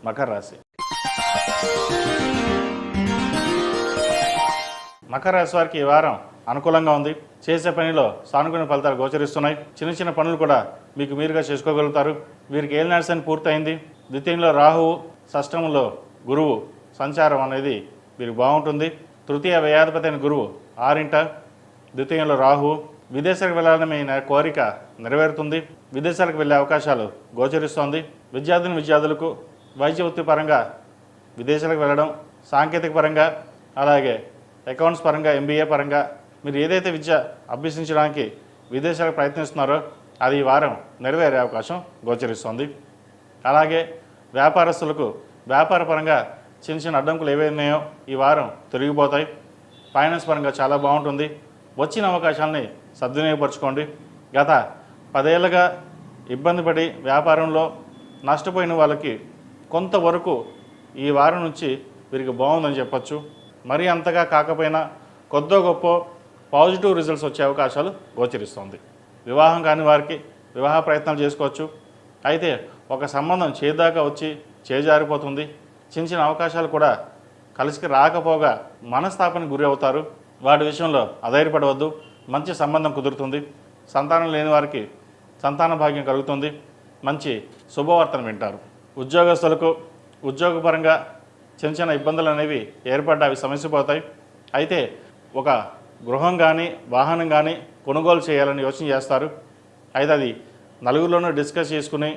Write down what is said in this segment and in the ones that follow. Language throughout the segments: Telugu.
మకర రాశి. మకర రాశి వారికి ఈ వారం అనుకూలంగా ఉంది. చేసే పనిలో సానుకూల ఫలితాలు గోచరిస్తున్నాయి. చిన్న చిన్న పనులు కూడా మీకు మీరుగా చేసుకోగలుగుతారు. వీరికి ఏలినాటి పూర్తయింది. ద్వితీయంలో రాహువు, షష్టమంలో గురువు సంచారం అనేది వీరికి బాగుంటుంది. తృతీయ వ్యయాధిపతి అయిన గురువు 6వ ఇంట, ద్వితీయంలో రాహువు. విదేశాలకు వెళ్ళాలనే కోరిక నెరవేరుతుంది. విదేశాలకు వెళ్ళే అవకాశాలు గోచరిస్తోంది. విద్యార్థులకు వైద్య వృత్తి పరంగా విదేశాలకు వెళ్ళడం, సాంకేతిక పరంగా, అలాగే అకౌంట్స్ పరంగా, MBA పరంగా మీరు ఏదైతే విద్య అభ్యసించడానికి విదేశాలకు ప్రయత్నిస్తున్నారో అది ఈ వారం నెరవేరే అవకాశం గోచరిస్తోంది. అలాగే వ్యాపారస్తులకు వ్యాపార పరంగా చిన్న చిన్న అడ్డంకులు ఏవైనాయో ఈ వారం తొలగిపోతాయి. ఫైనాన్స్ పరంగా చాలా బాగుంటుంది. వచ్చిన అవకాశాలని సద్వినియోగపరచుకోండి. గత 10 ఏళ్ళుగా ఇబ్బంది పడి వ్యాపారంలో నష్టపోయిన వాళ్ళకి కొంతవరకు ఈ వారం నుంచి వీరికి బాగుందని చెప్పచ్చు. మరీ అంతగా కాకపోయినా కొద్దో గొప్ప పాజిటివ్ రిజల్ట్స్ వచ్చే అవకాశాలు గోచరిస్తుంది. వివాహం కాని వారికి వివాహ ప్రయత్నాలు చేసుకోవచ్చు. అయితే ఒక సంబంధం చేదాకా వచ్చి చేజారిపోతుంది. చిన్న చిన్న అవకాశాలు కూడా కలిసికి రాకపోగా మనస్తాపానికి గురి అవుతారు. వాటి విషయంలో అధైర్యపడవద్దు. మంచి సంబంధం కుదురుతుంది. సంతానం లేని వారికి సంతాన భాగ్యం కలుగుతుంది. మంచి శుభవార్తను వింటారు. ఉద్యోగస్తులకు ఉద్యోగపరంగా చిన్న చిన్న ఇబ్బందులు అనేవి ఏర్పడ్డా అవి సమస్యపోతాయి. అయితే ఒక గృహం కానీ వాహనం కానీ కొనుగోలు చేయాలని యోచన చేస్తారు. అయితే అది నలుగురిలోనూ డిస్కస్ చేసుకుని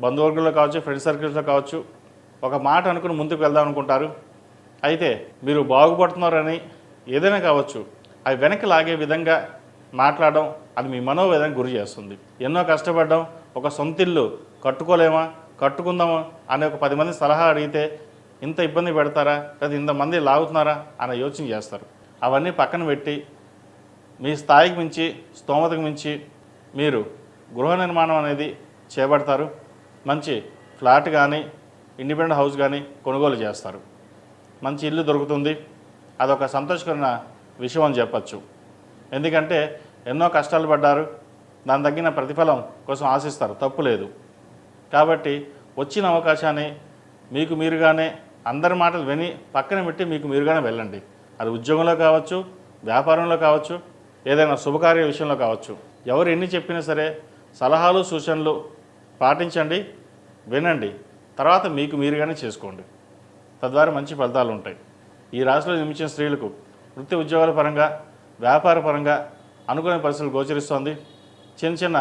బంధువర్గంలో కావచ్చు, ఫ్రెండ్ సర్కిల్స్లో కావచ్చు ఒక మాట అనుకుని ముందుకు వెళ్దాం అనుకుంటారు. అయితే మీరు బాగుపడుతున్నారని ఏదైనా కావచ్చు అవి వెనక్కి లాగే విధంగా మాట్లాడడం అది మీ మనోవేదనకు గురి చేస్తుంది. ఎన్నో కష్టపడ్డాం, ఒక సొంతిల్లు కట్టుకోలేమా, కట్టుకుందామా అనే ఒక 10 మంది సలహా అడిగితే ఇంత ఇబ్బంది పెడతారా, లేదా ఇంతమంది లాగుతున్నారా అనే యోచన చేస్తారు. అవన్నీ పక్కన పెట్టి మీ స్థాయికి మించి, స్తోమతకు మించి మీరు గృహ నిర్మాణం అనేది చేపడతారు. మంచి ఫ్లాట్ కానీ ఇండిపెండెంట్ హౌస్ కానీ కొనుగోలు చేస్తారు. మంచి ఇల్లు దొరుకుతుంది. అదొక సంతోషకరమైన విషయం అని చెప్పచ్చు. ఎందుకంటే ఎన్నో కష్టాలు పడ్డారు, దాని తగ్గిన ప్రతిఫలం కోసం ఆశిస్తారు, తప్పు లేదు. కాబట్టి వచ్చిన అవకాశాన్ని మీకు మీరుగానే అందరి మాటలు విని పక్కన పెట్టి మీకు మీరుగానే వెళ్ళండి. అది ఉద్యోగంలో కావచ్చు, వ్యాపారంలో కావచ్చు, ఏదైనా శుభకార్య విషయంలో కావచ్చు. ఎవరు ఎన్ని చెప్పినా సరే సలహాలు సూచనలు పాటించండి, వినండి. తర్వాత మీకు మీరుగానే చేసుకోండి. తద్వారా మంచి ఫలితాలు ఉంటాయి. ఈ రాశిలో జన్మించిన స్త్రీలకు వృత్తి ఉద్యోగాల పరంగా, వ్యాపార పరంగా అనుకునే పరిస్థితులు గోచరిస్తోంది. చిన్న చిన్న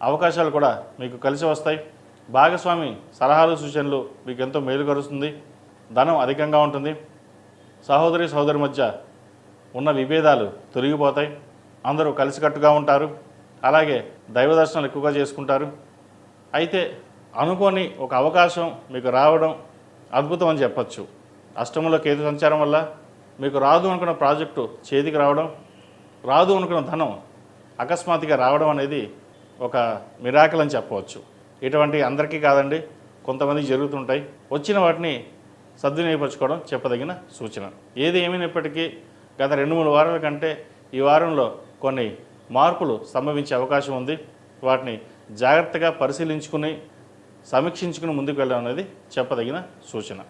అవకాశాలు కూడా మీకు కలిసి వస్తాయి. భాగస్వామి సలహాలు సూచనలు మీకు ఎంతో మేలుకరుస్తుంది. ధనం అధికంగా ఉంటుంది. సహోదరి మధ్య ఉన్న విభేదాలు తొలగిపోతాయి. అందరూ కలిసికట్టుగా ఉంటారు. అలాగే దైవ దర్శనాలు ఎక్కువగా చేసుకుంటారు. అయితే అనుకోని ఒక అవకాశం మీకు రావడం అద్భుతం అని చెప్పచ్చు. అష్టమంలో కేతు సంచారం వల్ల మీకు రాదు అనుకున్న ప్రాజెక్టు చేతికి రావడం, రాదు అనుకున్న ధనం అకస్మాత్తుగా రావడం అనేది ఒక మిరాకిల్ అని చెప్పవచ్చు. ఇటువంటి అందరికీ కాదండి, కొంతమందికి జరుగుతుంటాయి. వచ్చిన వాటిని సద్వినియోగపరచుకోవడం చెప్పదగిన సూచన. ఏది ఏమైనప్పటికీ గత 2-3 వారాల కంటే ఈ వారంలో కొన్ని మార్పులు సంభవించే అవకాశం ఉంది. వాటిని జాగ్రత్తగా పరిశీలించుకుని సమీక్షించుకుని ముందుకు వెళ్ళడం అనేది చెప్పదగిన సూచన.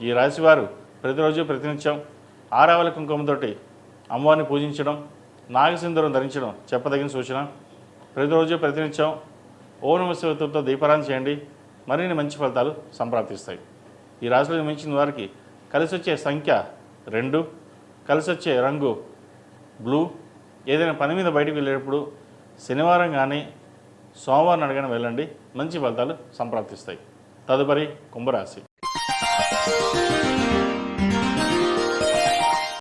ఈ రాశివారు ప్రతిరోజు ప్రతినిత్యం ఆరావళి కుంకుమతోటి అమ్మవారిని పూజించడం, నాగసింధూరం ధరించడం చెప్పదగిన సూచన. ప్రతిరోజు ప్రతినిత్యం ఓం నమః శివాయతో దీపారాధన చేయండి. మరిన్ని మంచి ఫలితాలు సంప్రాప్తిస్తాయి. ఈ రాశిలో జన్మించిన వారికి కలిసి వచ్చే సంఖ్య 2, కలిసి వచ్చే రంగు బ్లూ. ఏదైనా పని మీద బయటకు వెళ్ళేటప్పుడు శనివారం కానీ సోమవారం అడగని వెళ్ళండి, మంచి ఫలితాలు సంప్రాప్తిస్తాయి. తదుపరి కుంభరాశి.